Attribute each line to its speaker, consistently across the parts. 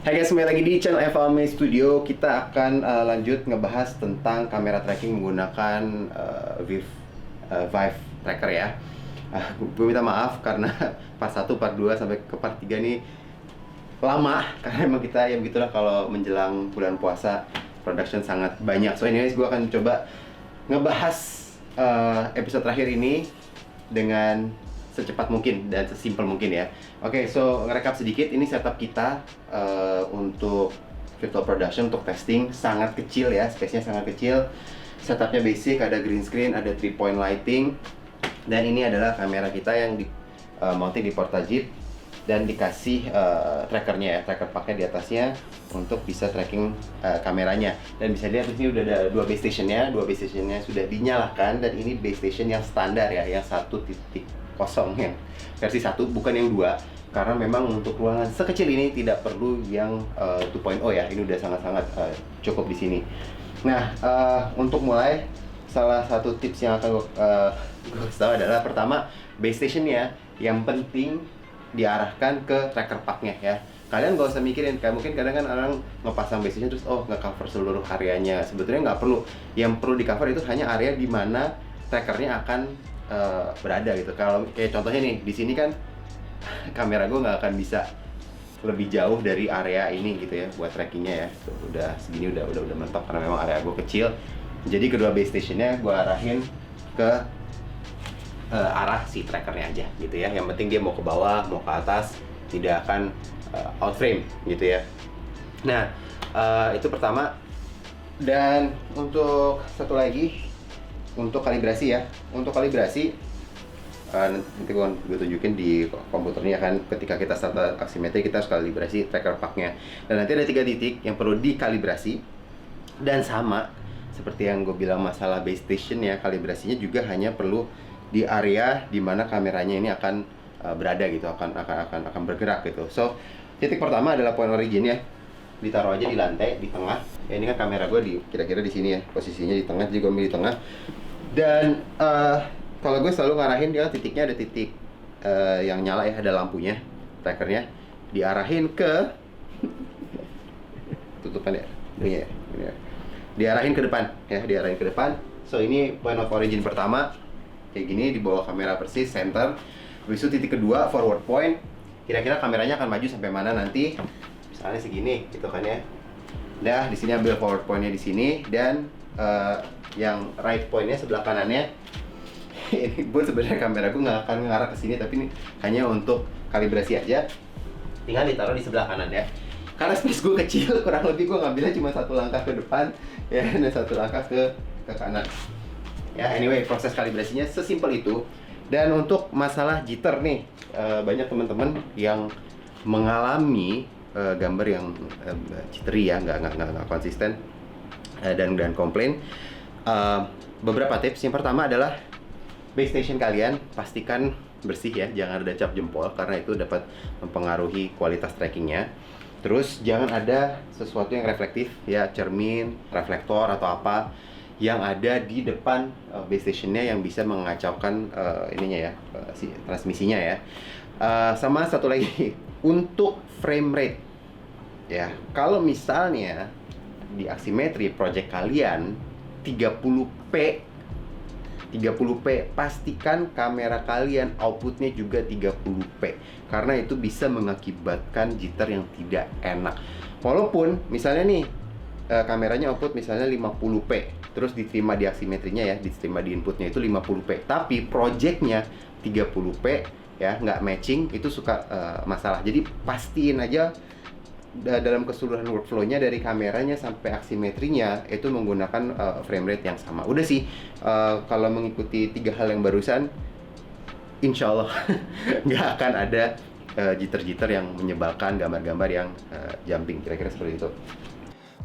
Speaker 1: Hai guys, kembali lagi di channel FLME Studio. Kita akan lanjut ngebahas tentang kamera tracking menggunakan Vive Tracker ya. Gue minta maaf karena part 1, part 2 sampai ke part 3 nih lama karena emang kita ya begitulah kalau menjelang bulan puasa production sangat banyak. So anyways, gue akan coba ngebahas episode terakhir ini dengan secepat mungkin dan sesimpel mungkin ya. Oke, so ngerekap sedikit, ini setup kita untuk virtual production, untuk testing sangat kecil ya, space-nya sangat kecil. Setupnya basic, ada green screen, ada 3-point lighting, dan ini adalah kamera kita yang di mounting di portajit dan dikasih trackernya ya, tracker pakai di atasnya untuk bisa tracking kameranya. Dan bisa lihat di sini udah ada dua base stationnya sudah dinyalakan, dan ini base station yang standar ya, yang 1.0 yang versi 1, bukan yang 2, karena memang untuk ruangan sekecil ini tidak perlu yang 2.0 ya. Ini udah sangat-sangat cukup di sini. Nah, untuk mulai, salah satu tips yang akan gue kasih tahu adalah, pertama, base stationnya yang penting diarahkan ke tracker parknya ya. Kalian gak usah mikirin, kayak mungkin kadang kan orang ngepasang base station terus nge-cover seluruh areanya. Sebetulnya nggak perlu. Yang perlu di-cover itu hanya area di mana trackernya akan berada gitu. Kalau kayak contohnya nih, di sini kan kamera gue nggak akan bisa lebih jauh dari area ini gitu ya buat trackingnya ya. Tuh, udah segini udah mentok karena memang area gue kecil. Jadi kedua base stationnya gue arahin ke arah si trackernya aja gitu ya. Yang penting dia mau ke bawah, mau ke atas, tidak akan out frame gitu ya. Nah, itu pertama. Dan untuk satu lagi, untuk kalibrasi ya. Untuk kalibrasi, nanti gue tunjukin di komputernya kan, ketika kita start aksimetri kita harus kalibrasi tracker parknya. Dan nanti ada 3 titik yang perlu dikalibrasi. Dan sama seperti yang gue bilang masalah base station ya, kalibrasinya juga hanya perlu di area dimana kameranya ini akan berada gitu, akan bergerak gitu. So, titik pertama adalah point origin ya. Ditaruh aja di lantai, di tengah. Ya, ini kan kamera gue di kira-kira di sini ya, posisinya di tengah, jadi gue ambil di tengah. Dan kalau gue selalu ngarahin dia, titiknya ada titik yang nyala ya, ada lampunya, trackernya diarahin ke tutupan ya, ini ya, diarahin ke depan ya, diarahin ke depan. So ini point of origin pertama, kayak gini, di bawah kamera persis, center. Habis itu titik kedua, forward point. Kira-kira kameranya akan maju sampai mana nanti? Misalnya segini, gitu kan ya. Nah, di sini ambil forward pointnya di sini, dan yang right pointnya sebelah kanannya. Ini gue sebenarnya kamera gue nggak akan ngarah ke sini, tapi ini hanya untuk kalibrasi aja. Tinggal ditaruh di sebelah kanan ya. Karena space gue kecil, kurang lebih gue ngambilnya cuma 1 langkah ke depan ya, dan 1 langkah ke kanan. Ya, anyway, proses kalibrasinya sesimpel itu. Dan untuk masalah jitter nih, banyak teman-teman yang mengalami gambar yang jittery ya, nggak konsisten, dan komplain. Beberapa tips. Yang pertama adalah base station kalian pastikan bersih ya, jangan ada cap jempol karena itu dapat mempengaruhi kualitas trackingnya. Terus jangan ada sesuatu yang reflektif ya, cermin, reflektor atau apa yang ada di depan base stationnya yang bisa mengacaukan ininya ya, si transmisinya ya. Sama satu lagi, untuk frame rate ya, kalau misalnya di aksimetri project kalian 30p, pastikan kamera kalian outputnya juga 30p, karena itu bisa mengakibatkan jitter yang tidak enak. Walaupun misalnya nih kameranya output misalnya 50p, terus diterima di aksimetrinya ya, diterima di inputnya itu 50p, tapi projectnya 30p ya, nggak matching, itu suka masalah. Jadi pastiin aja dalam keseluruhan workflow-nya, dari kameranya sampai aksimetrinya itu menggunakan frame rate yang sama. Udah sih, kalau mengikuti 3 hal yang barusan, insya Allah nggak akan ada jitter-jitter yang menyebalkan, gambar-gambar yang jumping, kira-kira seperti itu.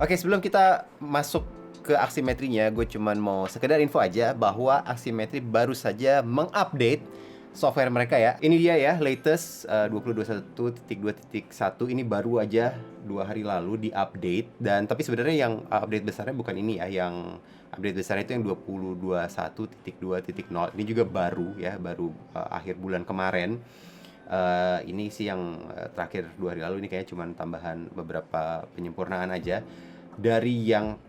Speaker 1: Oke, sebelum kita masuk ke aksimetrinya, gue cuman mau sekedar info aja bahwa aksimetri baru saja mengupdate software mereka ya. Ini dia ya, latest 2021.2.1. Ini baru aja 2 hari lalu di-update. Dan tapi sebenarnya yang update besarnya bukan ini ya. Yang update besarnya itu yang 2021.2.0. Ini juga baru ya, baru akhir bulan kemarin. Ini sih yang terakhir 2 hari lalu, ini kayaknya cuma tambahan beberapa penyempurnaan aja dari yang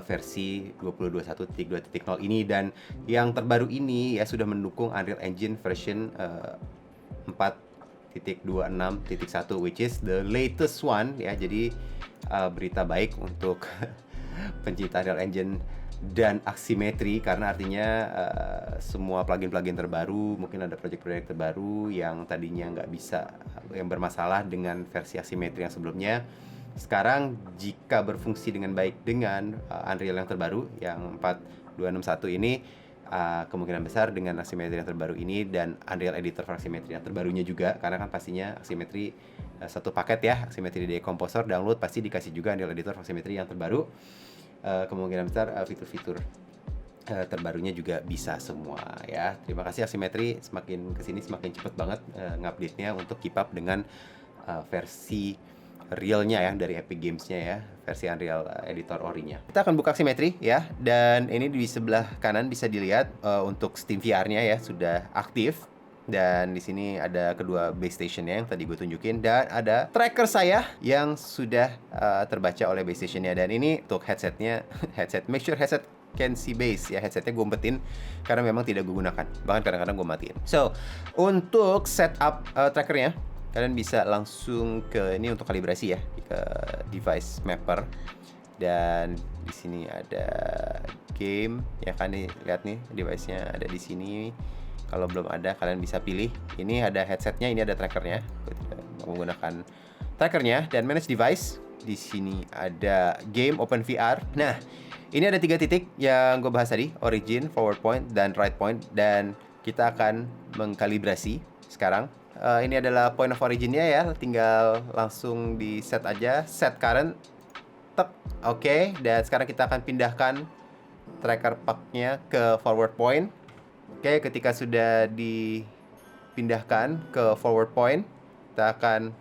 Speaker 1: versi 2021.2.0 ini, dan yang terbaru ini ya sudah mendukung Unreal Engine version 4.26.1, which is the latest one ya. Jadi berita baik untuk pencinta Unreal Engine dan Aximetry, karena artinya semua plugin-plugin terbaru, mungkin ada project-project terbaru yang tadinya nggak bisa, yang bermasalah dengan versi Aximetry yang sebelumnya, sekarang jika berfungsi dengan baik dengan Unreal yang terbaru yang 4.261 ini, kemungkinan besar dengan Aximetry yang terbaru ini dan Unreal Editor for Aximetry yang terbarunya juga, karena kan pastinya Aximetry satu paket ya, Aximetry Decomposer download pasti dikasih juga Unreal Editor for Aximetry yang terbaru. Kemungkinan besar fitur-fitur terbarunya juga bisa semua ya. Terima kasih Aximetry, semakin kesini semakin cepet banget ngupdate-nya untuk keep up dengan versi realnya ya dari Epic Games-nya ya, versi Unreal Editor Ori-nya. Kita akan buka Aximetry ya, dan ini di sebelah kanan bisa dilihat untuk Steam VR-nya ya sudah aktif. Dan di sini ada kedua base station-nya yang tadi gue tunjukin, dan ada tracker saya yang sudah terbaca oleh base station-nya. Dan ini untuk headset-nya, make sure headset can see base ya, headsetnya gue umpetin karena memang tidak gue gunakan, bahkan kadang-kadang gue matiin. So, untuk setup trackernya, kalian bisa langsung ke ini untuk kalibrasi ya, ke device mapper. Dan di sini ada game ya kan, nih lihat nih device-nya ada di sini. Kalau belum ada, kalian bisa pilih. Ini ada headsetnya, ini ada trackernya. Gue tidak menggunakan trackernya. Dan manage device. Di sini ada game Open VR. Nah, ini ada 3 titik yang gue bahas tadi: origin, forward point, dan right point. Dan kita akan mengkalibrasi sekarang. Ini adalah point of origin-nya ya. Tinggal langsung di set aja. Set current. Tek. Oke. Dan sekarang kita akan pindahkan tracker pack-nya ke forward point. Oke, ketika sudah dipindahkan ke forward point, kita akan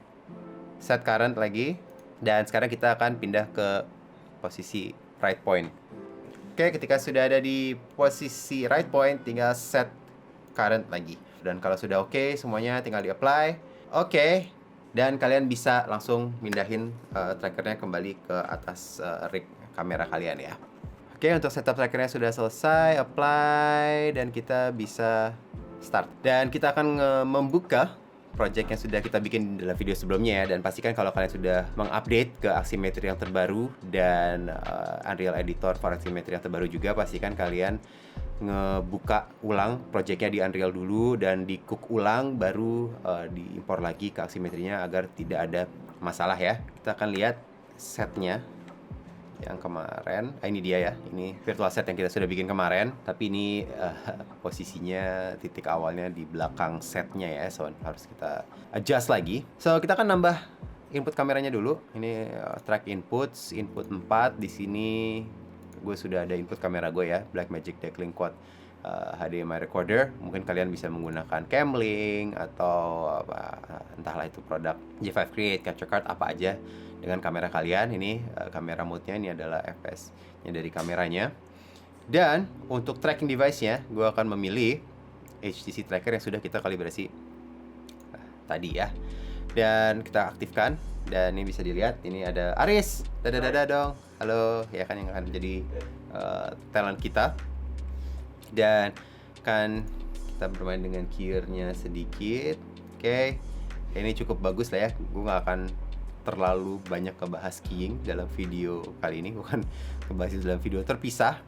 Speaker 1: set current lagi. Dan sekarang kita akan pindah ke posisi right point. Oke, ketika sudah ada di posisi right point, tinggal set current lagi. Dan kalau sudah oke, semuanya tinggal di-apply. Oke, dan kalian bisa langsung mindahin trackernya kembali ke atas rig kamera kalian ya. Oke, untuk setup trackernya sudah selesai, apply, dan kita bisa start. Dan kita akan membuka project yang sudah kita bikin dalam video sebelumnya ya. Dan pastikan kalau kalian sudah mengupdate ke Aximetry yang terbaru dan Unreal Editor for Aximetry yang terbaru juga, pastikan kalian ngebuka ulang projectnya di Unreal dulu dan di cook ulang, baru diimpor lagi ke Aximetry-nya agar tidak ada masalah ya. Kita akan lihat setnya yang kemarin. Ini dia ya, ini virtual set yang kita sudah bikin kemarin, tapi ini posisinya titik awalnya di belakang setnya ya, so harus kita adjust lagi. So kita akan nambah input kameranya dulu. Ini track inputs, input 4. Di sini gue sudah ada input kamera gue ya, Blackmagic Decklink Quad HDMI recorder. Mungkin kalian bisa menggunakan Camlink atau apa, entahlah itu produk G5 Create, Capture Card, apa aja dengan kamera kalian. Ini kamera mode-nya, ini adalah FPS-nya dari kameranya. Dan untuk tracking device-nya, gue akan memilih HTC Tracker yang sudah kita kalibrasi tadi ya. Dan kita aktifkan, dan ini bisa dilihat, ini ada Aris, dada dong, halo ya kan, yang akan jadi talent kita. Dan kan kita bermain dengan gear-nya sedikit. Oke, ini cukup bagus lah ya. Gue gak akan terlalu banyak ngebahas skiing dalam video kali ini, bukan ngebahas dalam video terpisah.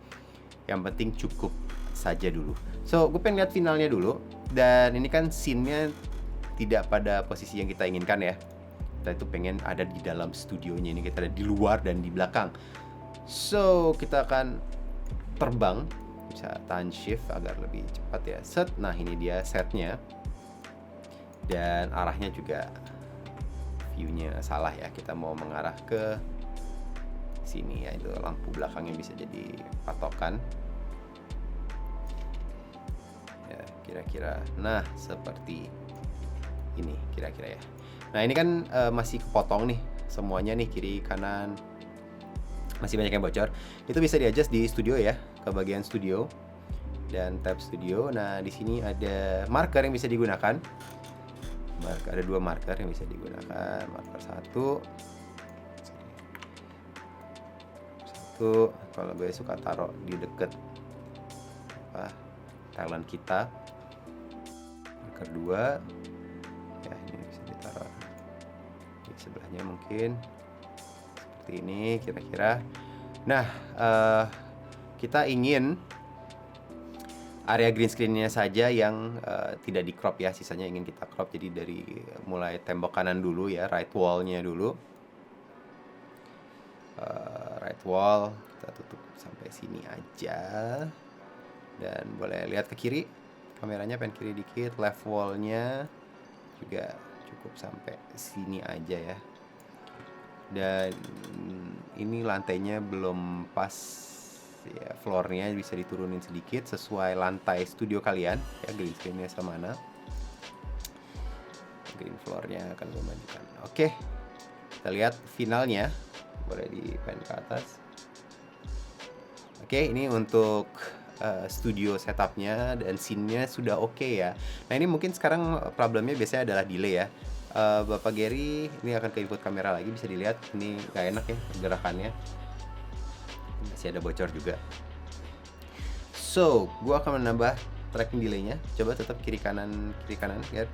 Speaker 1: Yang penting cukup saja dulu. So, gue pengen lihat finalnya dulu. Dan ini kan scene-nya tidak pada posisi yang kita inginkan ya. Kita itu pengen ada di dalam studionya, ini kita ada di luar dan di belakang. So, kita akan terbang, bisa tahan shift agar lebih cepat ya. Set, nah ini dia setnya. Dan arahnya juga view-nya salah ya, kita mau mengarah ke sini ya, itu lampu belakangnya bisa jadi patokan ya, kira-kira. Nah seperti ini kira-kira ya. Nah ini kan masih kepotong nih semuanya nih, kiri kanan masih banyak yang bocor. Itu bisa di-adjust di studio ya, ke bagian studio dan tab studio. Nah di sini ada marker yang bisa digunakan. Ada 2 marker yang bisa digunakan. Marker satu, kalau gue suka taruh di deket talent kita. Marker 2, ya ini bisa ditaruh di sebelahnya mungkin seperti ini kira-kira. Nah, kita ingin area green screen-nya saja yang tidak di crop ya, sisanya ingin kita crop. Jadi dari mulai tembok kanan dulu ya, right wall-nya dulu. Right wall kita tutup sampai sini aja. Dan boleh lihat ke kiri, kameranya pengen kiri dikit. Left wall-nya juga cukup sampai sini aja ya. Dan ini lantainya belum pas ya, floornya bisa diturunin sedikit sesuai lantai studio kalian ya, green screen-nya semana. Green floor-nya akan memajukan. Oke, kita lihat finalnya. Boleh di pen ke atas. Oke, ini untuk studio setupnya dan scene-nya sudah oke ya. Nah, ini mungkin sekarang problemnya biasanya adalah delay ya. Bapak Gary ini akan ke input kamera lagi, bisa dilihat ini gak enak ya gerakannya, masih ada bocor juga. So, gua akan menambah tracking delay-nya. Coba tetap kiri kanan ya.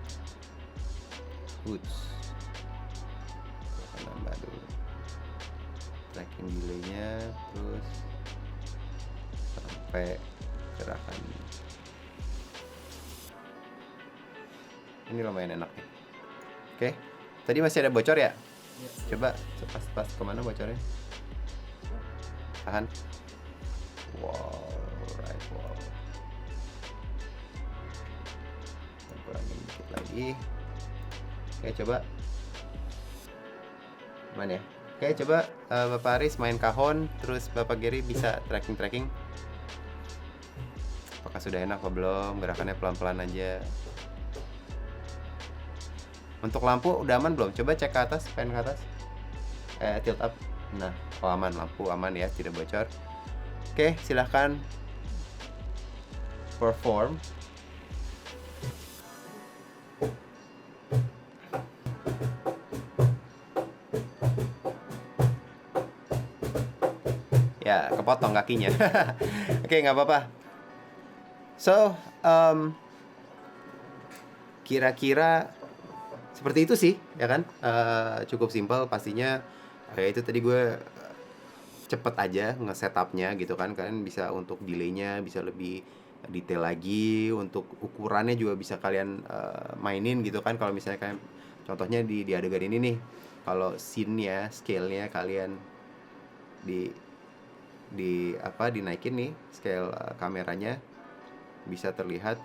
Speaker 1: Woods. Gua akan nambah dulu tracking delay-nya, terus sampai gerakan ini lumayan enak nih. Oke, tadi masih ada bocor ya? Coba pas kemana bocornya? Tahan. Right wall. Kurangin dikit lagi. Oke, coba. Mana ya? Oke, coba Bapak Aris main kahon, terus Bapak Gary bisa tracking. Apakah sudah enak apa belum? Gerakannya pelan-pelan aja. Untuk lampu udah aman belum? Coba cek ke atas, pen ke atas. Tilt up. Nah, aman, lampu aman ya, tidak bocor. Oke, silahkan perform. Ya, kepotong kakinya. Oke, nggak apa-apa. So, kira-kira seperti itu sih, ya kan? Cukup simpel pastinya. Kayak itu tadi gue cepet aja nge-setupnya gitu kan. Kalian bisa untuk delaynya bisa lebih detail lagi. Untuk ukurannya juga bisa kalian mainin gitu kan. Kalau misalnya kalian, contohnya di adegan ini nih, kalau scene-nya, scale-nya kalian dinaikin nih scale kameranya, bisa terlihat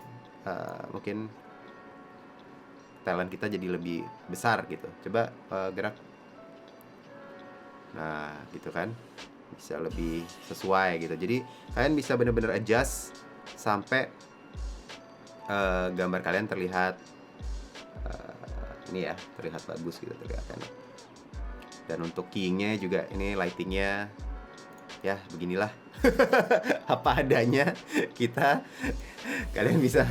Speaker 1: mungkin talent kita jadi lebih besar gitu. Coba gerak. Nah, gitu kan. Bisa lebih sesuai gitu. Jadi kalian bisa benar-benar adjust sampai gambar kalian terlihat ini ya, terlihat bagus gitu, terlihat enak. Dan untuk keyingnya juga ini lightingnya ya beginilah. Apa adanya kita. Kalian bisa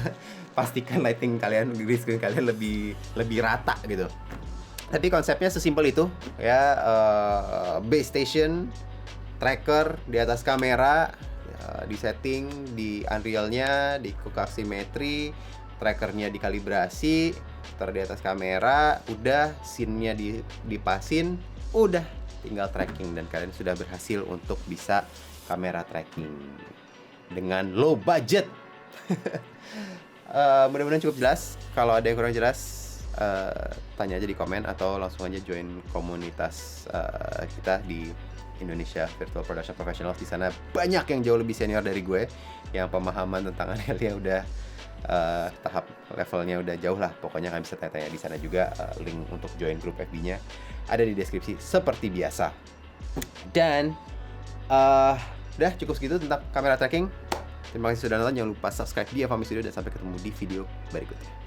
Speaker 1: pastikan lighting kalian, green screen kalian lebih rata gitu. Tapi konsepnya sesimpel itu ya. Base station, tracker di atas kamera, di setting di Unreal-nya, di Cook-Simetry, trackernya dikalibrasi, taruh di atas kamera, udah scene-nya dipasin, udah tinggal tracking dan kalian sudah berhasil untuk bisa kamera tracking dengan low budget. Mudah-mudahan cukup jelas. Kalau ada yang kurang jelas, tanya aja di komen atau langsung aja join komunitas kita di Indonesia Virtual Production Professionals. Di sana banyak yang jauh lebih senior dari gue, yang pemahaman tentang Unreal-nya udah tahap levelnya udah jauh lah. Pokoknya kalian bisa tanya-tanya di sana juga. Link untuk join grup FB-nya ada di deskripsi seperti biasa. Dan udah cukup segitu tentang kamera tracking. Terima kasih sudah nonton. Jangan lupa subscribe di Avami Studio dan sampai ketemu di video berikutnya.